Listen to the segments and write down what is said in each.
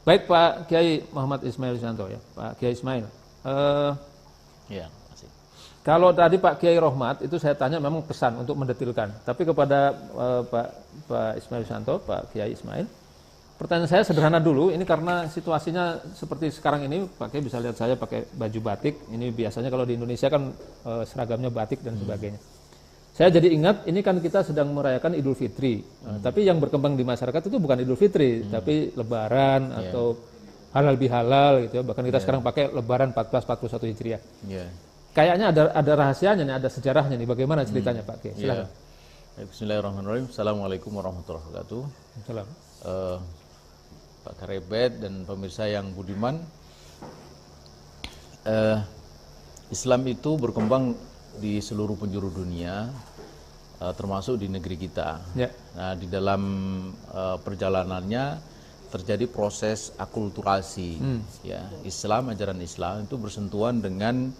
Baik Pak Kiai Muhammad Ismail Yusanto ya, Pak Kiai Ismail. Ya, masih. Kalau tadi Pak Kiai Rohmat itu saya tanya memang pesan untuk mendetilkan. Tapi kepada Pak Ismail Yusanto, Pak Kiai Ismail, pertanyaan saya sederhana dulu. Ini karena situasinya seperti sekarang ini, Pak Kiai bisa lihat saya pakai baju batik. Ini biasanya kalau di Indonesia kan seragamnya batik dan sebagainya. Saya jadi ingat ini kan kita sedang merayakan Idul Fitri. Tapi yang berkembang di masyarakat itu bukan Idul Fitri, tapi Lebaran atau halal bihalal gitu ya. Bahkan kita sekarang pakai Lebaran 1441 Hijriah. Kayaknya ada rahasianya nih, ada sejarahnya nih. Bagaimana ceritanya Pak Kiai? Silakan. Bismillahirrahmanirrahim. Assalamualaikum warahmatullahi wabarakatuh. Salam. Pak Karebet dan pemirsa yang budiman. Islam itu berkembang di seluruh penjuru dunia, termasuk di negeri kita. Nah, di dalam perjalanannya terjadi proses akulturasi. Ya, Islam, ajaran Islam itu bersentuhan dengan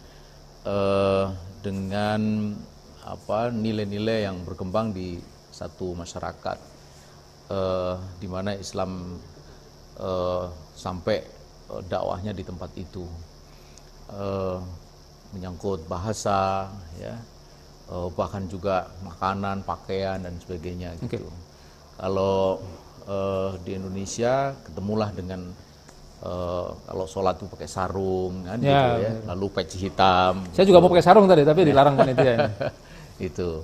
nilai-nilai yang berkembang di satu masyarakat, di mana Islam sampai dakwahnya di tempat itu, menyangkut bahasa, ya, bahkan juga makanan, pakaian dan sebagainya gitu. Kalau di Indonesia ketemulah dengan kalau sholat itu pakai sarung kan, gitu ya, lalu peci hitam. Saya juga mau pakai sarung tadi, tapi dilarang panitia ini. Itu.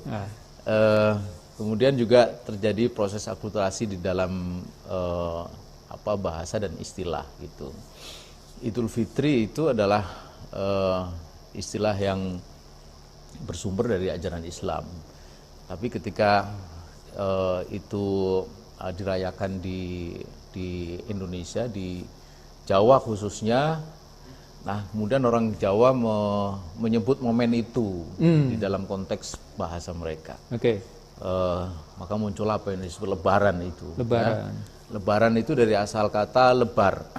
Kemudian juga terjadi proses akulturasi di dalam bahasa dan istilah gitu. Idul Fitri itu adalah istilah yang bersumber dari ajaran Islam. Tapi ketika itu dirayakan di Indonesia, di Jawa khususnya, nah kemudian orang Jawa menyebut momen itu di dalam konteks bahasa mereka. Maka muncul apa yang disebut Lebaran itu. Lebaran. Ya. Lebaran itu dari asal kata lebar.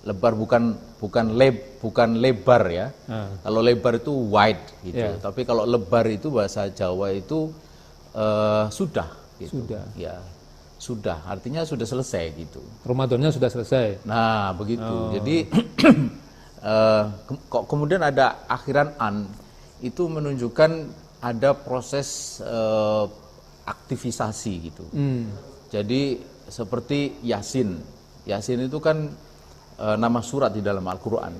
Lebar bukan lebar ya. Kalau lebar itu wide gitu. Tapi kalau lebar itu bahasa Jawa itu sudah gitu. Ya. Sudah, artinya sudah selesai gitu. Ramadannya sudah selesai. Nah, begitu. Jadi kok kemudian ada akhiran an, itu menunjukkan ada proses aktivisasi gitu. Jadi seperti Yasin. Yasin itu kan nama surat di dalam Al-Quran.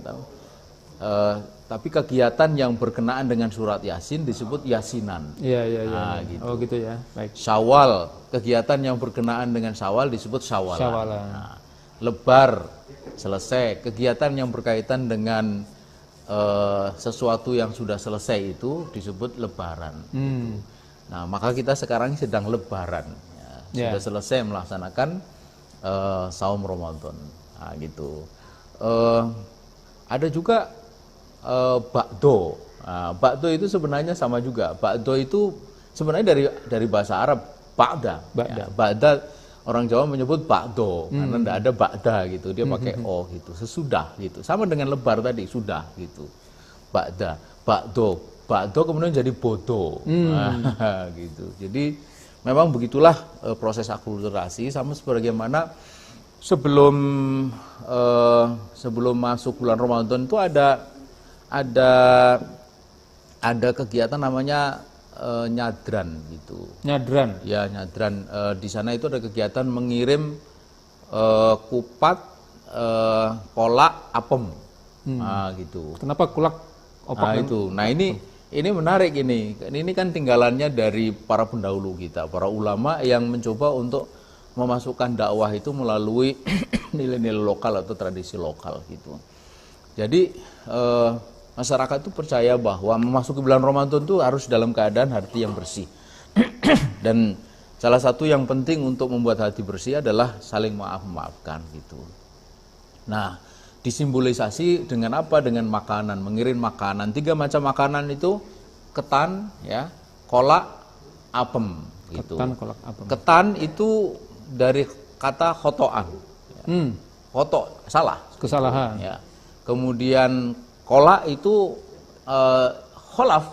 Tapi kegiatan yang berkenaan dengan surat Yasin disebut Yasinan. Iya. Gitu. Oh gitu ya. Baik. Syawal, kegiatan yang berkenaan dengan Syawal disebut Syawalan. Nah, Lebar, selesai. Kegiatan yang berkaitan dengan sesuatu yang sudah selesai itu disebut Lebaran. Gitu. Nah, maka kita sekarang sedang Lebaran. Sudah selesai melaksanakan saum Ramadan. Nah, gitu. Ada juga Ba'do. Nah, Ba'do itu sebenarnya sama juga. Ba'do itu sebenarnya dari bahasa Arab Ba'da. Ya, Ba'da orang Jawa menyebut Ba'do karena tidak ada Ba'da gitu. Dia pakai O gitu. Sesudah gitu. Sama dengan lebar tadi, sudah gitu. Ba'da, Ba'do. Ba'do kemudian jadi bodo. Nah, gitu. Jadi memang begitulah proses akulturasi, sama sebagaimana sebelum masuk bulan Ramadan itu ada kegiatan namanya nyadran gitu. Nyadran. Ya, nyadran. Di sana itu ada kegiatan mengirim kupat, kolak, apem. Nah, gitu. Kenapa kulak opak? Nah, itu. Nah, ini menarik ini. Ini kan tinggalannya dari para pendahulu kita, para ulama yang mencoba untuk memasukkan dakwah itu melalui nilai-nilai lokal atau tradisi lokal gitu. Jadi masyarakat itu percaya bahwa memasuki bulan Ramadan itu harus dalam keadaan hati yang bersih. Dan salah satu yang penting untuk membuat hati bersih adalah saling memaafkan gitu. Nah, disimbolisasi dengan apa? Dengan makanan, mengirim makanan. 3 macam makanan itu: ketan, ya, kolak, apem gitu. Ketan, kolak, apem. Ketan itu dari kata khotoan. Khoto, salah. Kesalahan. Ya. Kemudian kolak itu kholaf,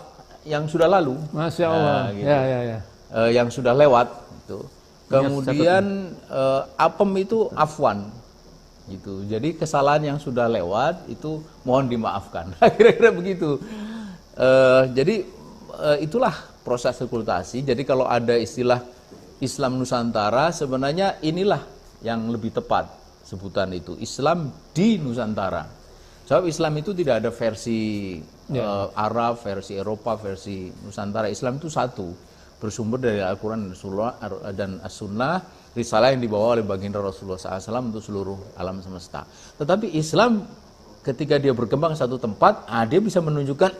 yang sudah lalu. Masya Allah. Nah, gitu. Ya. Yang sudah lewat gitu. Kemudian apem itu afwan. gitu. Jadi kesalahan yang sudah lewat itu mohon dimaafkan. Kira-kira begitu. Jadi itulah proses rekrutasi. Jadi kalau ada istilah Islam Nusantara, sebenarnya inilah yang lebih tepat sebutan itu, Islam di Nusantara. Sebab Islam itu tidak ada versi Arab, versi Eropa, versi Nusantara. Islam itu satu, bersumber dari Al-Quran dan As-Sunnah, risalah yang dibawa oleh baginda Rasulullah SAW untuk seluruh alam semesta. Tetapi Islam ketika dia berkembang satu tempat, dia bisa menunjukkan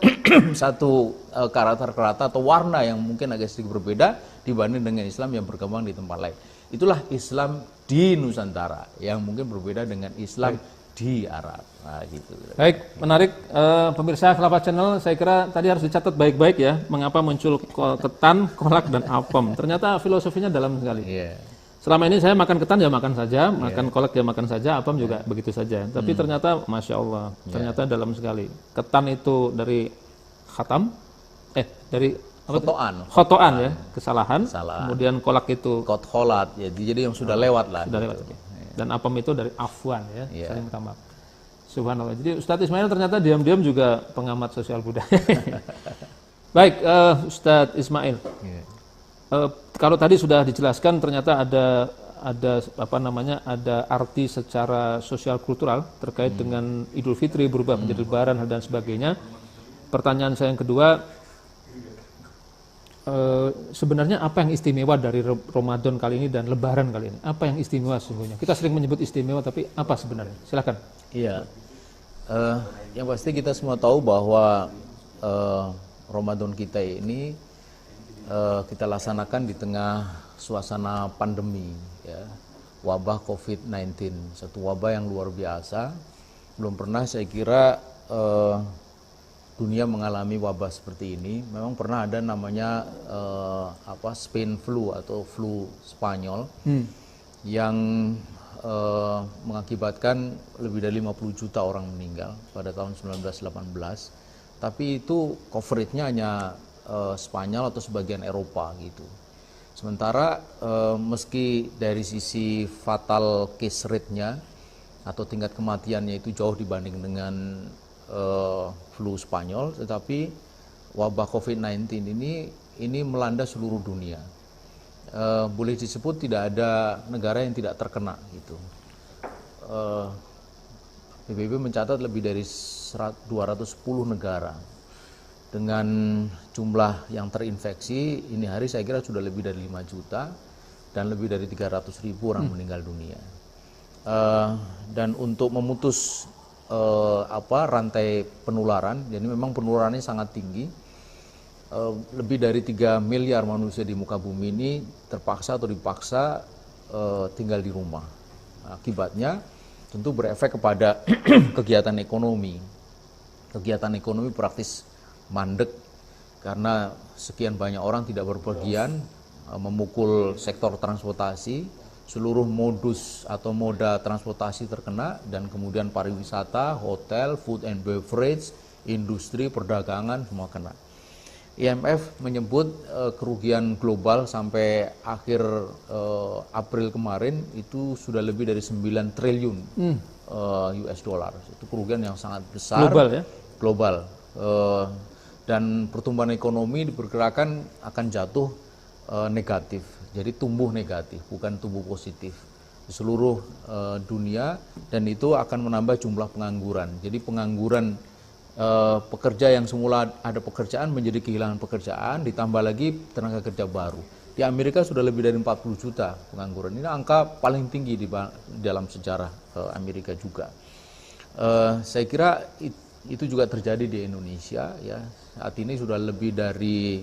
satu karakter-karakter atau warna yang mungkin agak sedikit berbeda dibanding dengan Islam yang berkembang di tempat lain. Itulah Islam di Nusantara yang mungkin berbeda dengan Islam di Arab. Nah, gitu. Baik, menarik. Pemirsa Khilafah Channel, saya kira tadi harus dicatat baik-baik ya, mengapa muncul ketan, kolak, dan apem. Ternyata filosofinya dalam sekali. Yeah. Selama ini saya makan ketan ya makan saja, makan kolak ya makan saja, apem juga begitu saja. Tapi ternyata, Masya Allah, ternyata dalam sekali. Ketan itu dari khatam, dari khotoan ya, kesalahan. Kemudian kolak itu kholat, jadi yang sudah lewat lah. Sudah lewat. Dan apem itu dari afwan ya, saling minta maaf. Subhanallah. Jadi Ustadz Ismail ternyata diam-diam juga pengamat sosial budaya. Baik, Ustadz Ismail. Kalau tadi sudah dijelaskan ternyata ada arti secara sosial kultural terkait dengan Idul Fitri berubah menjadi Lebaran dan sebagainya. Pertanyaan saya yang kedua, sebenarnya apa yang istimewa dari Ramadan kali ini dan Lebaran kali ini? Apa yang istimewa sesungguhnya? Kita sering menyebut istimewa, tapi apa sebenarnya? Silakan. Iya, yang pasti kita semua tahu bahwa Ramadan kita ini kita laksanakan di tengah suasana pandemi, ya, wabah COVID-19, satu wabah yang luar biasa. Belum pernah saya kira dunia mengalami wabah seperti ini. Memang pernah ada namanya Spain flu atau flu Spanyol yang mengakibatkan lebih dari 50 juta orang meninggal pada tahun 1918. Tapi itu coveragenya hanya Spanyol atau sebagian Eropa gitu. Sementara meski dari sisi fatal case rate-nya atau tingkat kematiannya itu jauh dibanding dengan flu Spanyol, tetapi wabah COVID-19 ini melanda seluruh dunia. Boleh disebut tidak ada negara yang tidak terkena gitu. PBB mencatat lebih dari 210 negara dengan jumlah yang terinfeksi ini hari saya kira sudah lebih dari 5 juta dan lebih dari 300.000 orang meninggal dunia. Dan untuk memutus rantai penularan, jadi memang penularannya sangat tinggi. Lebih dari 3 miliar manusia di muka bumi ini terpaksa atau dipaksa tinggal di rumah. Akibatnya tentu berefek kepada kegiatan ekonomi. Kegiatan ekonomi praktis mandek karena sekian banyak orang tidak berpergian, memukul sektor transportasi, seluruh modus atau moda transportasi terkena, dan kemudian pariwisata, hotel, food and beverage, industri, perdagangan semua kena. IMF menyebut kerugian global sampai akhir April kemarin itu sudah lebih dari 9 triliun US dollar. Itu kerugian yang sangat besar. Global ya? Global. Dan pertumbuhan ekonomi diperkirakan akan jatuh negatif. Jadi tumbuh negatif, bukan tumbuh positif di seluruh dunia, dan itu akan menambah jumlah pengangguran. Jadi pengangguran pekerja yang semula ada pekerjaan menjadi kehilangan pekerjaan, ditambah lagi tenaga kerja baru. Di Amerika sudah lebih dari 40 juta pengangguran. Ini angka paling tinggi di dalam sejarah Amerika juga. Saya kira itu juga terjadi di Indonesia ya. Saat ini sudah lebih dari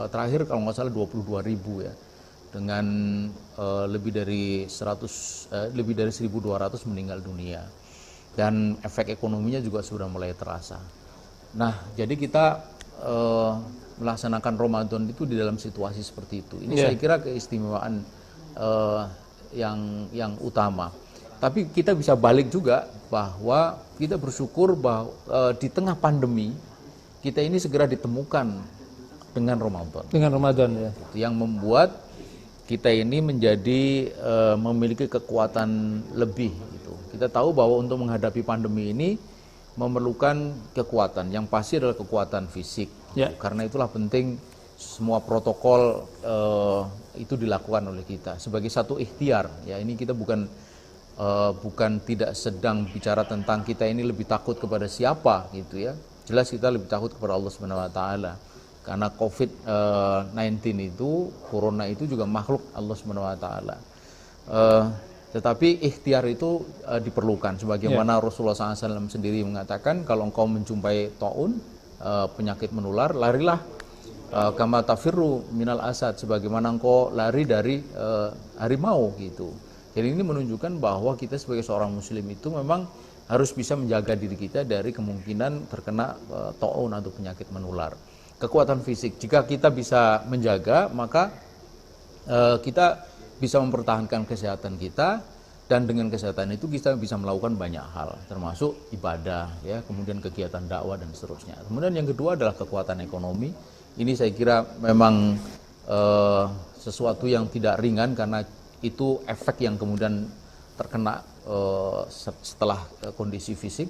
terakhir kalau nggak salah 22.000 ya, dengan lebih dari 1.200 meninggal dunia, dan efek ekonominya juga sudah mulai terasa. Nah, jadi kita melaksanakan Ramadan itu di dalam situasi seperti itu. Ini saya kira keistimewaan yang utama. Tapi kita bisa balik juga bahwa kita bersyukur bahwa di tengah pandemi kita ini segera ditemukan dengan Ramadan. Dengan Ramadan ya. Yang membuat kita ini menjadi memiliki kekuatan lebih gitu. Kita tahu bahwa untuk menghadapi pandemi ini memerlukan kekuatan. Yang pasti adalah kekuatan fisik. Ya. Karena itulah penting semua protokol itu dilakukan oleh kita sebagai satu ikhtiar. Ya, ini kita bukan tidak sedang bicara tentang kita ini lebih takut kepada siapa gitu ya. Jelas kita lebih takut kepada Allah Subhanahu wa taala. Karena COVID-19 itu, corona itu juga makhluk Allah Subhanahu wa taala. Tetapi ikhtiar itu diperlukan sebagaimana Rasulullah SAW sendiri mengatakan kalau engkau menjumpai taun, penyakit menular, larilah kama tafirru minal asad, sebagaimana engkau lari dari harimau gitu. Jadi ini menunjukkan bahwa kita sebagai seorang muslim itu memang harus bisa menjaga diri kita dari kemungkinan terkena taun atau penyakit menular. Kekuatan fisik, jika kita bisa menjaga, maka kita bisa mempertahankan kesehatan kita, dan dengan kesehatan itu kita bisa melakukan banyak hal, termasuk ibadah, ya, kemudian kegiatan dakwah dan seterusnya. Kemudian yang kedua adalah kekuatan ekonomi. Ini saya kira memang sesuatu yang tidak ringan karena itu efek yang kemudian terkena setelah kondisi fisik.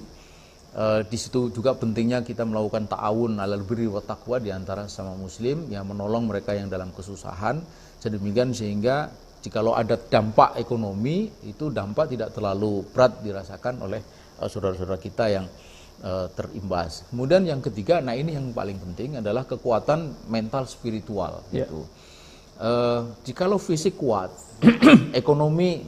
Di situ juga pentingnya kita melakukan ta'awun 'alal birri wat taqwa di antara sesama muslim, yang menolong mereka yang dalam kesusahan, sedemikian sehingga jikalau ada dampak ekonomi, itu dampak tidak terlalu berat dirasakan oleh saudara-saudara kita yang terimbas. Kemudian yang ketiga, nah ini yang paling penting adalah kekuatan mental spiritual gitu. Jikalau fisik kuat, ekonomi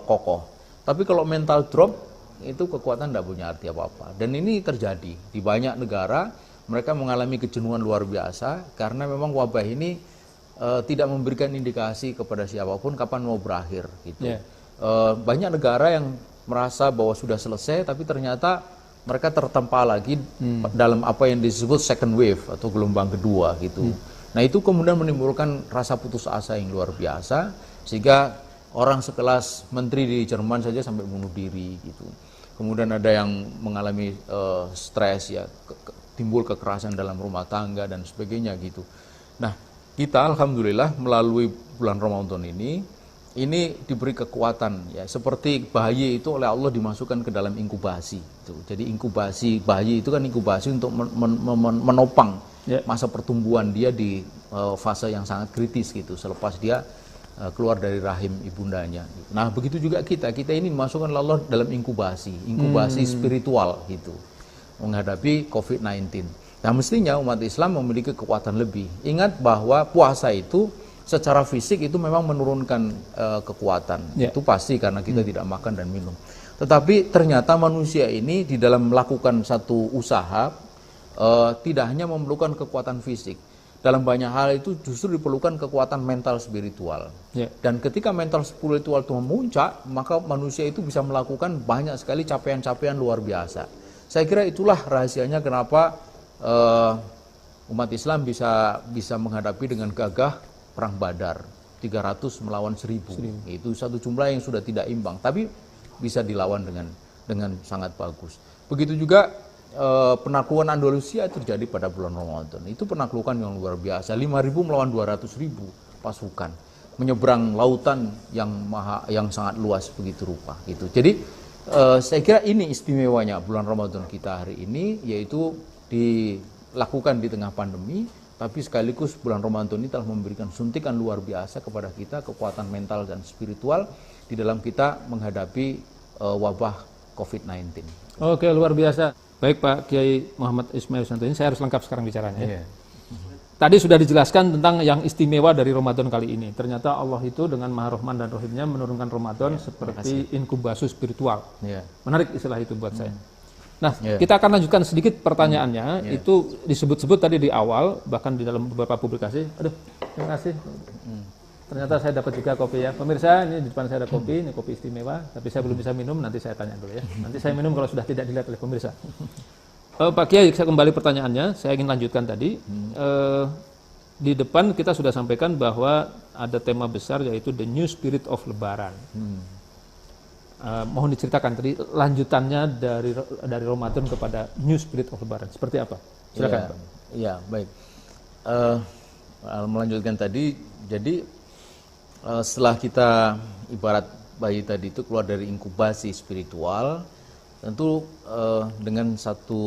kokoh, tapi kalau mental drop, itu kekuatan tidak punya arti apa-apa. Dan ini terjadi di banyak negara, mereka mengalami kejenuhan luar biasa karena memang wabah ini tidak memberikan indikasi kepada siapapun kapan mau berakhir gitu. Banyak negara yang merasa bahwa sudah selesai, tapi ternyata mereka tertempa lagi dalam apa yang disebut second wave atau gelombang kedua gitu. Nah itu kemudian menimbulkan rasa putus asa yang luar biasa, sehingga orang sekelas menteri di Jerman saja sampai bunuh diri gitu. Kemudian ada yang mengalami stres, ya, timbul kekerasan dalam rumah tangga dan sebagainya gitu. Nah kita alhamdulillah melalui bulan Ramadan ini diberi kekuatan, ya, seperti bayi itu oleh Allah dimasukkan ke dalam inkubasi gitu. Jadi inkubasi bayi itu kan inkubasi untuk menopang masa pertumbuhan dia di fase yang sangat kritis gitu, selepas dia keluar dari rahim ibundanya. Nah begitu juga kita ini dimasukkan oleh Allah dalam inkubasi spiritual gitu, menghadapi COVID-19. Nah mestinya umat Islam memiliki kekuatan lebih. Ingat bahwa puasa itu secara fisik itu memang menurunkan kekuatan. Itu pasti karena kita tidak makan dan minum. Tetapi ternyata manusia ini di dalam melakukan satu usaha tidak hanya memerlukan kekuatan fisik. Dalam banyak hal itu justru diperlukan kekuatan mental spiritual. Dan ketika mental spiritual itu memuncak, maka manusia itu bisa melakukan banyak sekali capaian-capaian luar biasa. Saya kira itulah rahasianya kenapa umat Islam bisa menghadapi dengan gagah perang Badar, 300 melawan 1000. Itu satu jumlah yang sudah tidak imbang, tapi bisa dilawan dengan sangat bagus. Begitu juga penaklukan Andalusia terjadi pada bulan Ramadan. Itu penaklukan yang luar biasa, 5.000 melawan 200.000 pasukan, menyeberang lautan yang sangat luas begitu rupa gitu. Jadi saya kira ini istimewanya bulan Ramadan kita hari ini, yaitu dilakukan di tengah pandemi, tapi sekaligus bulan Ramadan ini telah memberikan suntikan luar biasa kepada kita, kekuatan mental dan spiritual di dalam kita menghadapi wabah COVID-19. Oke, luar biasa. Baik Pak Kiai Muhammad Ismail Yusanto, ini saya harus lengkap sekarang bicaranya. Tadi sudah dijelaskan tentang yang istimewa dari Ramadan kali ini. Ternyata Allah itu dengan Maha Rahman dan Rahimnya menurunkan Ramadan seperti inkubasi spiritual. Menarik istilah itu buat saya. Nah, kita akan lanjutkan sedikit pertanyaannya. Itu disebut-sebut tadi di awal, bahkan di dalam beberapa publikasi. Aduh, terima kasih. Ternyata saya dapat juga kopi ya. Pemirsa, ini di depan saya ada kopi, ini kopi istimewa. Tapi saya belum bisa minum, nanti saya tanya dulu ya. Nanti saya minum kalau sudah tidak dilihat oleh pemirsa. Pak Kiai, saya kembali pertanyaannya. Saya ingin lanjutkan tadi. Di depan kita sudah sampaikan bahwa ada tema besar yaitu The New Spirit of Lebaran. Mohon diceritakan tadi lanjutannya dari Ramadan kepada New Spirit of Lebaran seperti apa? Silakan Pak. Ya baik. Melanjutkan tadi, jadi setelah kita ibarat bayi tadi itu keluar dari inkubasi spiritual, tentu dengan satu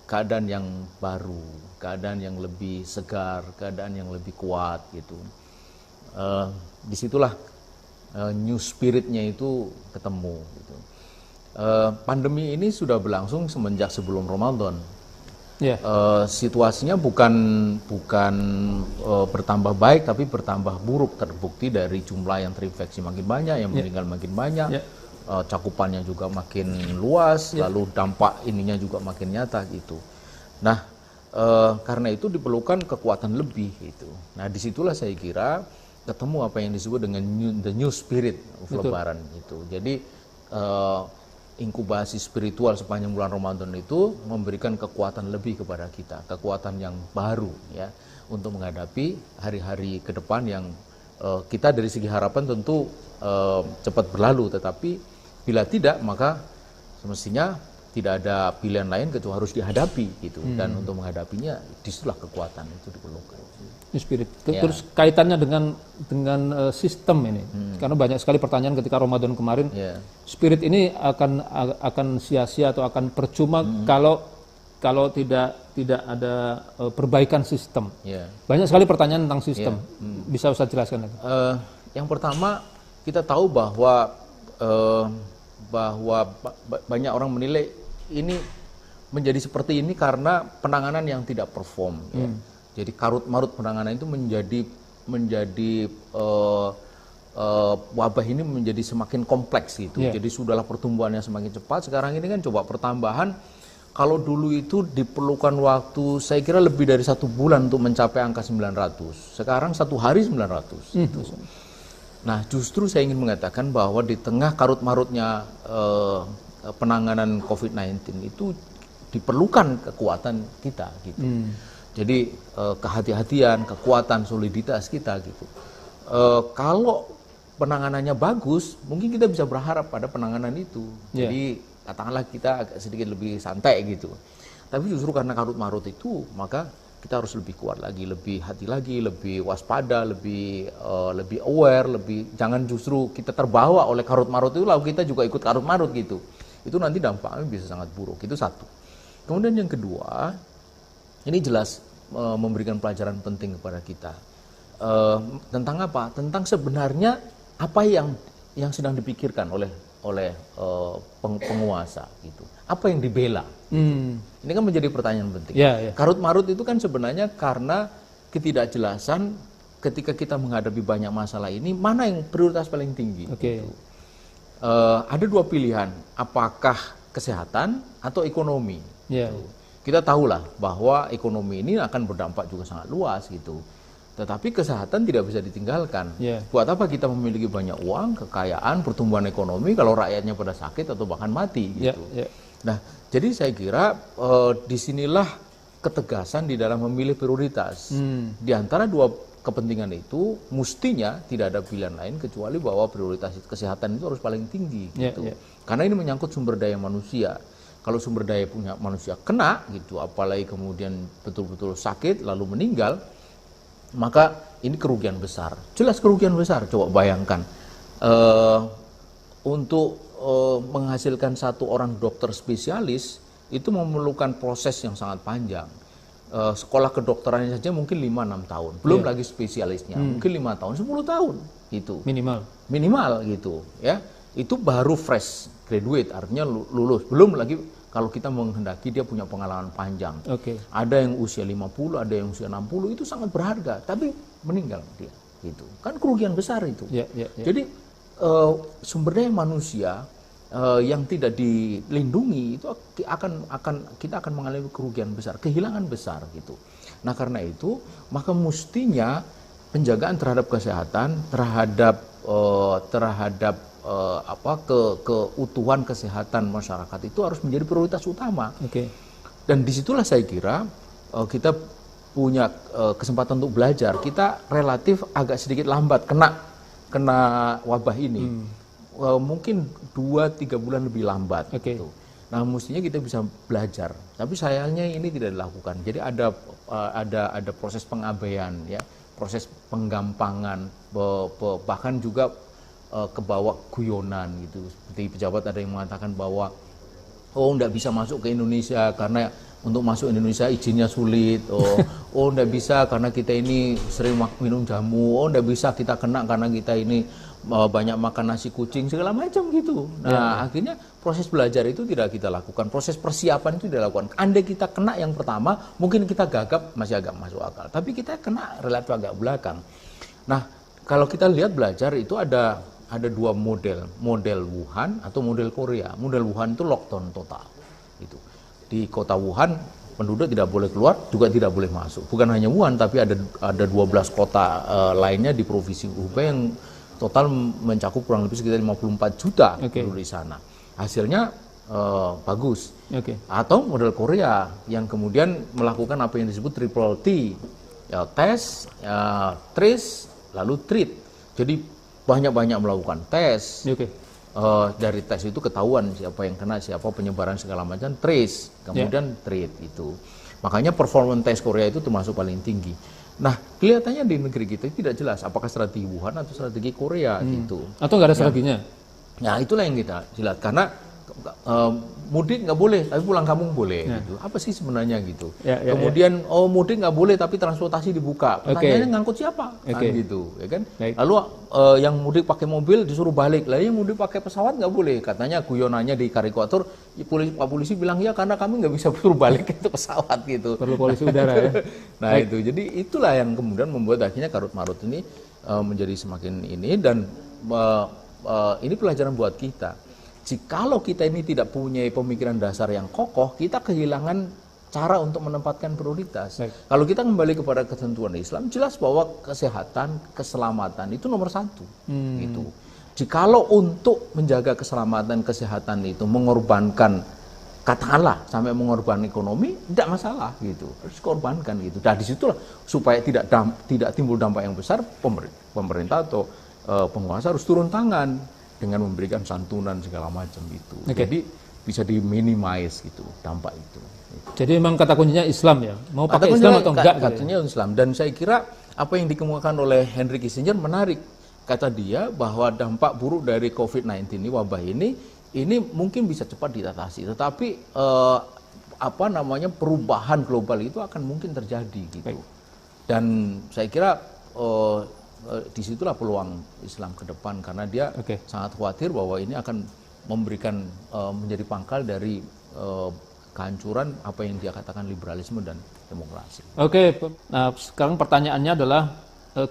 keadaan yang baru, keadaan yang lebih segar, keadaan yang lebih kuat gitu. Disitulah new spiritnya itu ketemu gitu. Pandemi ini sudah berlangsung semenjak sebelum Ramadan. Yeah. Situasinya bukan bertambah baik, tapi bertambah buruk, terbukti dari jumlah yang terinfeksi makin banyak, yang meninggal makin banyak, cakupannya juga makin luas, lalu dampak ininya juga makin nyata gitu. Nah, karena itu diperlukan kekuatan lebih gitu. Nah, disitulah saya kira ketemu apa yang disebut dengan the new spirit of Lebaran itu. Jadi inkubasi spiritual sepanjang bulan Ramadan itu memberikan kekuatan lebih kepada kita, kekuatan yang baru ya untuk menghadapi hari-hari ke depan yang kita dari segi harapan tentu cepat berlalu, tetapi bila tidak maka semestinya tidak ada pilihan lain kecuali harus dihadapi gitu. Dan untuk menghadapinya disitulah kekuatan itu diperlukan. Spirit. Terus kaitannya dengan sistem ini, karena banyak sekali pertanyaan ketika Ramadan kemarin, spirit ini akan sia-sia atau akan percuma kalau tidak ada perbaikan sistem. Banyak sekali pertanyaan tentang sistem. Bisa Ustaz jelaskan? Yang pertama kita tahu bahwa banyak orang menilai ini menjadi seperti ini karena penanganan yang tidak perform. Jadi karut-marut penanganan itu menjadi wabah ini menjadi semakin kompleks gitu. Jadi sudahlah pertumbuhannya semakin cepat. Sekarang ini kan coba pertambahan. Kalau dulu itu diperlukan waktu, saya kira lebih dari 1 bulan untuk mencapai angka 900. Sekarang 1 hari 900. Gitu. Nah, justru saya ingin mengatakan bahwa di tengah karut-marutnya penanganan COVID-19 itu diperlukan kekuatan kita gitu. Jadi kehati-hatian, kekuatan, soliditas kita gitu. Kalau penanganannya bagus, mungkin kita bisa berharap pada penanganan itu. Jadi katakanlah kita agak sedikit lebih santai gitu. Tapi justru karena karut-marut itu, maka kita harus lebih kuat lagi, lebih hati lagi, lebih waspada, lebih aware, jangan justru kita terbawa oleh karut-marut itu lalu kita juga ikut karut-marut gitu. Itu nanti dampaknya bisa sangat buruk. Itu satu. Kemudian yang kedua, ini jelas memberikan pelajaran penting kepada kita. Tentang apa? Tentang sebenarnya apa yang sedang dipikirkan oleh penguasa gitu. Apa yang dibela? Ini kan menjadi pertanyaan penting. Karut-marut itu kan sebenarnya karena ketidakjelasan ketika kita menghadapi banyak masalah ini, mana yang prioritas paling tinggi? Gitu. Ada 2 pilihan, apakah kesehatan atau ekonomi? Gitu. Kita tahulah bahwa ekonomi ini akan berdampak juga sangat luas gitu. Tetapi kesehatan tidak bisa ditinggalkan. Buat apa kita memiliki banyak uang, kekayaan, pertumbuhan ekonomi kalau rakyatnya pada sakit atau bahkan mati gitu. Nah, jadi saya kira disinilah ketegasan di dalam memilih prioritas. Di antara 2 kepentingan itu mestinya tidak ada pilihan lain kecuali bahwa prioritas kesehatan itu harus paling tinggi gitu. Karena ini menyangkut sumber daya manusia. Kalau sumber daya punya manusia kena gitu, apalagi kemudian betul-betul sakit lalu meninggal, maka ini kerugian besar. Jelas kerugian besar. Coba bayangkan untuk menghasilkan 1 orang dokter spesialis itu memerlukan proses yang sangat panjang. Sekolah kedokterannya saja mungkin 5-6 tahun, belum lagi spesialisnya, mungkin 5 tahun, 10 tahun gitu. Minimal gitu ya. Itu baru fresh graduate, artinya lulus. Belum lagi kalau kita menghendaki dia punya pengalaman panjang. Ada yang usia 50, ada yang usia 60, itu sangat berharga, tapi meninggal dia gitu. Kan kerugian besar itu. Jadi sumber daya manusia yang tidak dilindungi itu kita akan mengalami kerugian besar, kehilangan besar gitu. Nah, karena itu maka mestinya penjagaan terhadap kesehatan, terhadap keutuhan kesehatan masyarakat itu harus menjadi prioritas utama. Dan disitulah saya kira kita punya kesempatan untuk belajar. Kita relatif agak sedikit lambat kena wabah ini. Mungkin 2-3 bulan lebih lambat. Gitu. Nah, mestinya kita bisa belajar. Tapi sayangnya ini tidak dilakukan. Jadi ada proses pengabaian ya. proses penggampangan, bahkan juga kebawa guyonan gitu. Seperti pejabat ada yang mengatakan bahwa nggak bisa masuk ke Indonesia karena untuk masuk Indonesia izinnya sulit. Nggak bisa karena kita ini sering minum jamu. Nggak bisa kita kena karena kita ini banyak makan nasi kucing segala macam gitu. Nah, akhirnya proses belajar itu tidak kita lakukan, proses persiapan itu tidak dilakukan. Andai kita kena yang pertama, mungkin kita gagap masih agak masuk akal. Tapi kita kena relatif agak belakang. Nah, kalau kita lihat belajar itu ada dua model Wuhan atau model Korea. Model Wuhan itu lockdown total. Itu di kota Wuhan penduduk tidak boleh keluar, juga tidak boleh masuk. Bukan hanya Wuhan, tapi ada 12 kota lainnya di provinsi Hubei yang total mencakup kurang lebih sekitar 54 juta penduduk di sana. Hasilnya bagus. Atau model Korea yang kemudian melakukan apa yang disebut triple T, ya, tes, trace, lalu treat. Jadi banyak-banyak melakukan tes. Dari tes itu ketahuan siapa yang kena, siapa penyebaran segala macam, trace, kemudian treat itu. Makanya performance tes Korea itu termasuk paling tinggi. Nah, kelihatannya di negeri kita tidak jelas apakah strategi Wuhan atau strategi Korea gitu. Atau nggak ada strateginya? Nah, itulah yang kita jelas. Karena mudik nggak boleh, tapi pulang kampung boleh. Gitu. Apa sih sebenarnya gitu? Kemudian mudik nggak boleh, tapi transportasi dibuka. Pertanyaannya ngangkut siapa? Gitu, ya kan? Lalu yang mudik pakai mobil disuruh balik. Lalu yang mudik pakai pesawat nggak boleh. Katanya guyonannya di karikatur, Pak polisi bilang ya karena kami nggak bisa suruh balik itu pesawat gitu. Perlu polisi udara ya. Nah itu, jadi itulah yang kemudian membuat akhirnya karut-marut ini menjadi semakin ini dan ini pelajaran buat kita. Jikalau kita ini tidak punya pemikiran dasar yang kokoh, kita kehilangan cara untuk menempatkan prioritas. Kalau kita kembali kepada ketentuan Islam, jelas bahwa kesehatan, keselamatan itu nomor satu. Gitu. Jikalau untuk menjaga keselamatan, kesehatan itu mengorbankan, katakanlah sampai mengorbankan ekonomi, tidak masalah gitu, harus korbankan gitu. Dan disitulah supaya tidak timbul dampak yang besar, pemerintah atau penguasa harus turun tangan dengan memberikan santunan segala macam itu. Jadi bisa diminimize gitu dampak itu. Jadi memang kata kuncinya Islam ya, mau pakai Islam atau enggak? Katanya Islam. Dan saya kira apa yang dikemukakan oleh Henry Kissinger menarik. Kata dia bahwa dampak buruk dari COVID-19 ini, wabah ini mungkin bisa cepat diatasi. Tetapi perubahan global itu akan mungkin terjadi gitu. Dan saya kira disitulah peluang Islam ke depan karena dia sangat khawatir bahwa ini akan memberikan menjadi pangkal dari kehancuran apa yang dia katakan liberalisme dan demokrasi. Nah sekarang pertanyaannya adalah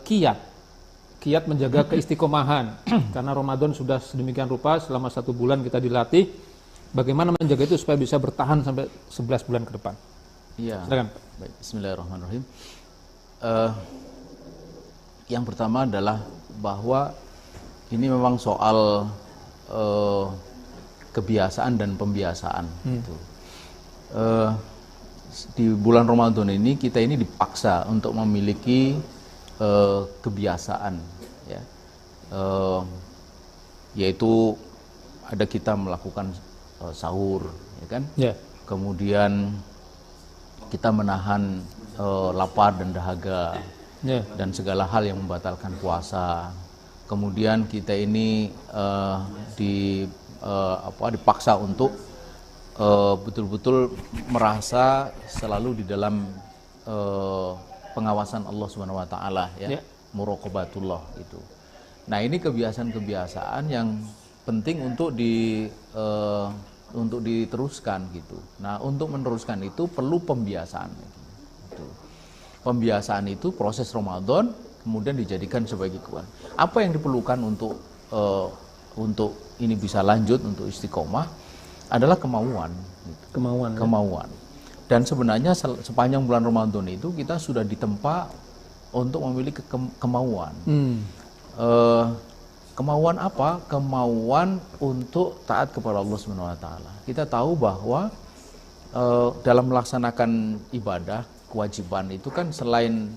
kiat menjaga keistiqomahan karena Ramadan sudah sedemikian rupa selama 1 bulan kita dilatih, bagaimana menjaga itu supaya bisa bertahan sampai 11 bulan ke depan? Iya. Silakan. Baik, bismillahirrahmanirrahim. Yang pertama adalah bahwa ini memang soal kebiasaan dan pembiasaan. Gitu. Di bulan Ramadan ini kita ini dipaksa untuk memiliki kebiasaan, ya, yaitu ada kita melakukan sahur, ya kan? Kemudian kita menahan lapar dan dahaga. Dan segala hal yang membatalkan puasa. Kemudian kita ini dipaksa untuk betul-betul merasa selalu di dalam pengawasan Allah Subhanahu wa taala, ya. Muraqabatullah itu. Nah, ini kebiasaan-kebiasaan yang penting untuk diteruskan gitu. Nah, untuk meneruskan itu perlu pembiasaan gitu. Pembiasaan itu proses Ramadan kemudian dijadikan sebagai kekuatan. Apa yang diperlukan untuk ini bisa lanjut untuk istiqomah adalah kemauan. Gitu. Kemauan. Dan sebenarnya sepanjang bulan Ramadan itu kita sudah ditempa untuk memiliki kemauan. Kemauan apa? Kemauan untuk taat kepada Allah Subhanahu wa taala. Kita tahu bahwa dalam melaksanakan ibadah kewajiban itu kan selain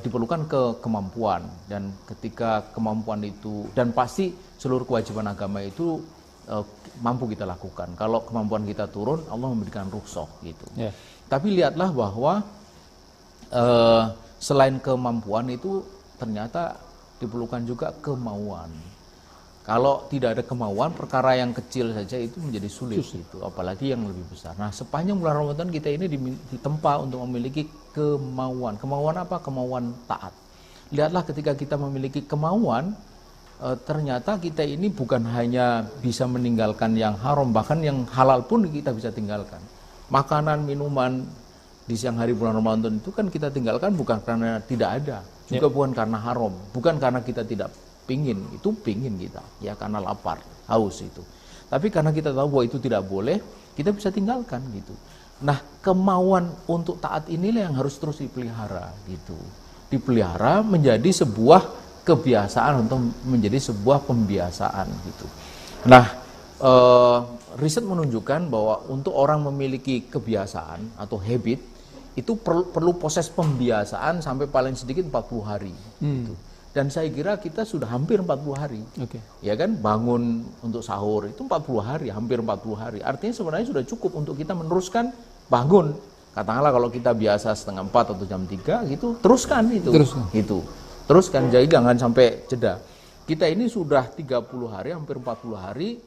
diperlukan kemampuan, dan ketika kemampuan itu, dan pasti seluruh kewajiban agama itu mampu kita lakukan. Kalau kemampuan kita turun, Allah memberikan rukhsah gitu. Tapi lihatlah bahwa selain kemampuan itu ternyata diperlukan juga kemauan. Kalau tidak ada kemauan, perkara yang kecil saja itu menjadi sulit gitu, apalagi yang lebih besar. Nah, sepanjang bulan Ramadan kita ini ditempa untuk memiliki kemauan. Kemauan apa? Kemauan taat. Lihatlah ketika kita memiliki kemauan, ternyata kita ini bukan hanya bisa meninggalkan yang haram, bahkan yang halal pun kita bisa tinggalkan. Makanan, minuman di siang hari bulan Ramadan itu kan kita tinggalkan bukan karena tidak ada, juga bukan karena haram, bukan karena kita tidak pingin, itu pingin kita, ya karena lapar, haus itu. Tapi karena kita tahu bahwa itu tidak boleh, kita bisa tinggalkan gitu. Nah, kemauan untuk taat inilah yang harus terus dipelihara gitu. Dipelihara menjadi sebuah kebiasaan atau menjadi sebuah pembiasaan gitu. Nah, riset menunjukkan bahwa untuk orang memiliki kebiasaan atau habit itu perlu proses pembiasaan sampai paling sedikit 40 hari gitu. Dan saya kira kita sudah hampir 40 hari. Ya kan, bangun untuk sahur itu 40 hari, hampir 40 hari. Artinya sebenarnya sudah cukup untuk kita meneruskan bangun. Katakanlah kalau kita biasa setengah 4 atau jam 3 gitu, teruskan itu. Gitu. Teruskan, jadi jangan sampai jeda. Kita ini sudah 30 hari, hampir 40 hari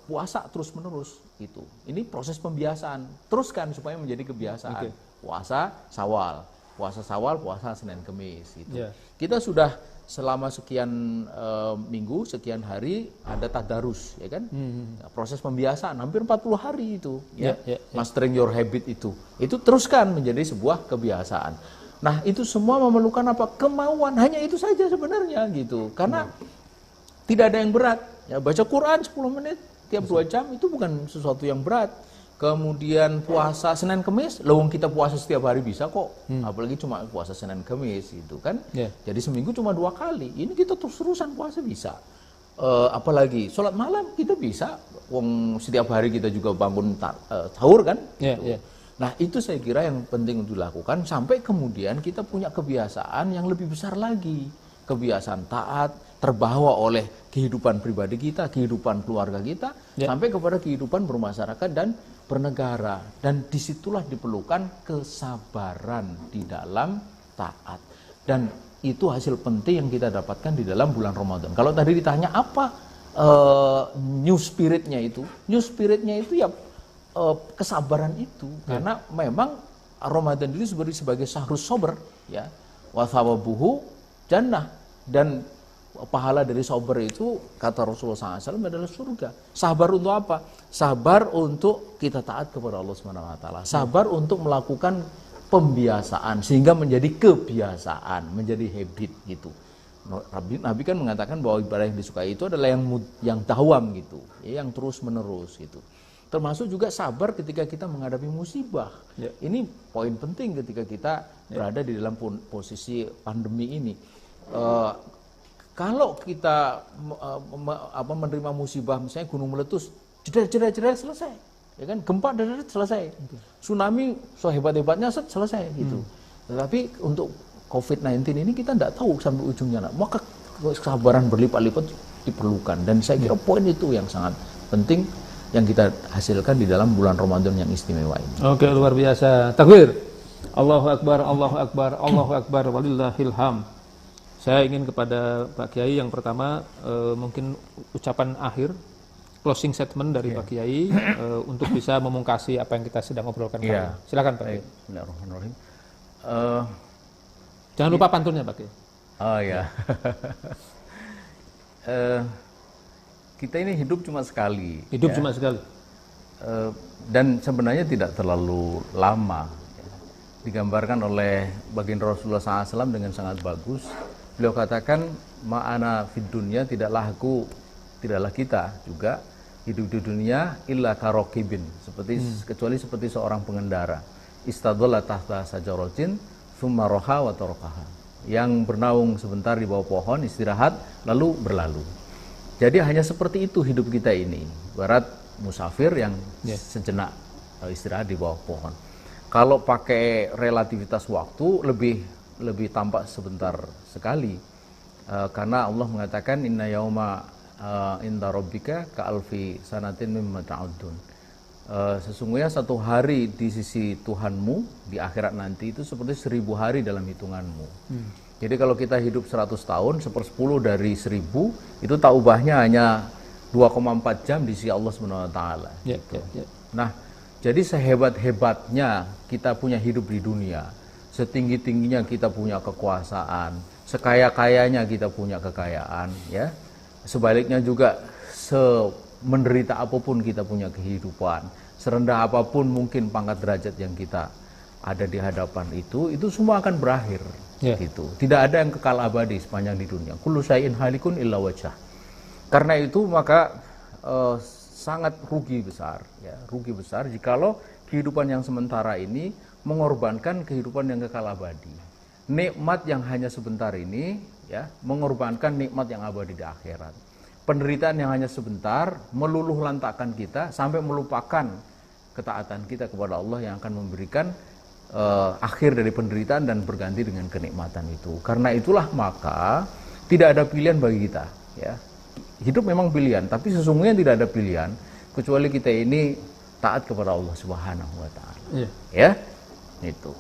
puasa terus menerus gitu. Ini proses pembiasaan. Teruskan supaya menjadi kebiasaan. Puasa Syawal, puasa Senin Kemis gitu. Kita sudah selama sekian minggu, sekian hari ada tadarus, ya kan? Proses pembiasaan hampir 40 hari itu, ya. Mastering your habit itu teruskan menjadi sebuah kebiasaan. Nah, itu semua memerlukan apa? Kemauan. Hanya itu saja sebenarnya gitu. Karena tidak ada yang berat. Ya, baca Quran 10 menit tiap 2 jam itu bukan sesuatu yang berat. Kemudian puasa Senin Kemis, lawang kita puasa setiap hari bisa kok. Apalagi cuma puasa Senin Kemis gitu kan. Jadi seminggu cuma 2 kali. Ini kita terus-terusan puasa bisa. Apalagi sholat malam kita bisa. Setiap hari kita juga bangun sahur kan. Nah, itu saya kira yang penting untuk dilakukan sampai kemudian kita punya kebiasaan yang lebih besar lagi. Kebiasaan taat, terbawa oleh kehidupan pribadi kita, kehidupan keluarga kita, sampai kepada kehidupan bermasyarakat dan bernegara. Dan disitulah diperlukan kesabaran di dalam taat. Dan itu hasil penting yang kita dapatkan di dalam bulan Ramadan. Kalau tadi ditanya apa new spiritnya itu ya kesabaran itu. Karena memang Ramadan itu sebagai syahrus sober, ya, wa thawabuhu jannah, dan pahala dari sabar itu kata Rasulullah SAW adalah surga. Sabar untuk apa? Sabar untuk kita taat kepada Allah SWT. Sabar untuk melakukan pembiasaan sehingga menjadi kebiasaan, menjadi habit gitu. Nabi kan mengatakan bahwa ibadah yang disukai itu adalah yang dawam gitu, ya, yang terus menerus gitu. Termasuk juga sabar ketika kita menghadapi musibah. Ini poin penting ketika kita berada di dalam posisi pandemi ini. Kalau kita menerima musibah, misalnya gunung meletus, jeder selesai, ya kan, gempa selesai, tsunami sehebat-hebatnya selesai gitu. Tetapi untuk COVID-19 ini kita tidak tahu sampai ujungnya, maka kesabaran berlipat-lipat diperlukan. Dan saya kira poin itu yang sangat penting yang kita hasilkan di dalam bulan Ramadan yang istimewa ini. Oke, luar biasa. Takbir. Allahu Akbar, Allahu Akbar, Allahu Akbar, walillahil hamd. Saya ingin kepada Pak Kiai yang pertama mungkin ucapan akhir, closing statement dari Pak Kiai untuk bisa memungkasi apa yang kita sedang obrolkan kali ini. Silakan Pak Kiai. Bismillahirrahmanirrahim. Jangan lupa pantunnya Pak Kiai. Oh ya. Kita ini hidup cuma sekali. Cuma sekali. Dan sebenarnya tidak terlalu lama. Digambarkan oleh baginda Rasulullah SAW dengan sangat bagus. Beliau katakan, ma'ana fid dunya, tidaklah kita juga hidup di dunia illa karokibin, kecuali seperti seorang pengendara. Istadalla tahta sajaratin thumma roha wa tarakaha. Yang bernaung sebentar di bawah pohon, istirahat, lalu berlalu. Jadi hanya seperti itu hidup kita ini. Barat musafir yang sejenak istirahat di bawah pohon. Kalau pakai relativitas waktu lebih tampak sebentar sekali. Karena Allah mengatakan inna yauma inda rabbika ka alfi sanatin mimma ta'udun. Sesungguhnya 1 hari di sisi Tuhanmu di akhirat nanti itu seperti 1000 hari dalam hitunganmu. Jadi kalau kita hidup 100 tahun, 1/10 dari 1000 itu tak ubahnya hanya 2,4 jam di sisi Allah Subhanahu wa taala. Nah, jadi sehebat-hebatnya kita punya hidup di dunia, setinggi-tingginya kita punya kekuasaan, sekaya-kayanya kita punya kekayaan, ya. Sebaliknya juga semenderita apapun kita punya kehidupan, serendah apapun mungkin pangkat derajat yang kita ada di hadapan itu semua akan berakhir. Gitu. Tidak ada yang kekal abadi sepanjang di dunia. Kullu syai'in halikun illa wajhah. Karena itu maka sangat rugi besar, ya, rugi besar jikalau kehidupan yang sementara ini mengorbankan kehidupan yang kekal abadi. Nikmat yang hanya sebentar ini, ya, mengorbankan nikmat yang abadi di akhirat. Penderitaan yang hanya sebentar meluluh lantakkan kita sampai melupakan ketaatan kita kepada Allah yang akan memberikan akhir dari penderitaan dan berganti dengan kenikmatan itu. Karena itulah maka tidak ada pilihan bagi kita, ya. Hidup memang pilihan, tapi sesungguhnya tidak ada pilihan kecuali kita ini taat kepada Allah Subhanahu wa taala. Ya. Itu.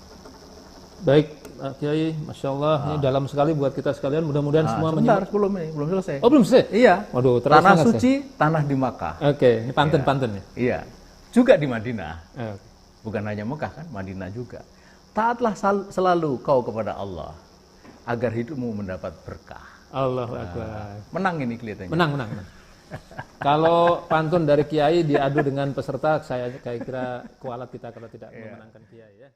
Baik, Pak Kiai, Masya Allah, ini dalam sekali buat kita sekalian. Mudah-mudahan semua menyimak. Belum selesai. Oh, belum selesai? Iya. Waduh, tanah suci, tanah di Makkah. Oke, ini pantun-pantun ya? Iya. Juga di Madinah. Bukan hanya Mekah kan, Madinah juga. Taatlah selalu kau kepada Allah agar hidupmu mendapat berkah. Allahu Akbar. Menang ini kelihatannya. Menang. Kalau pantun dari Kiai diadu dengan peserta, saya kira kualat kita kalau tidak memenangkan Kiai, ya.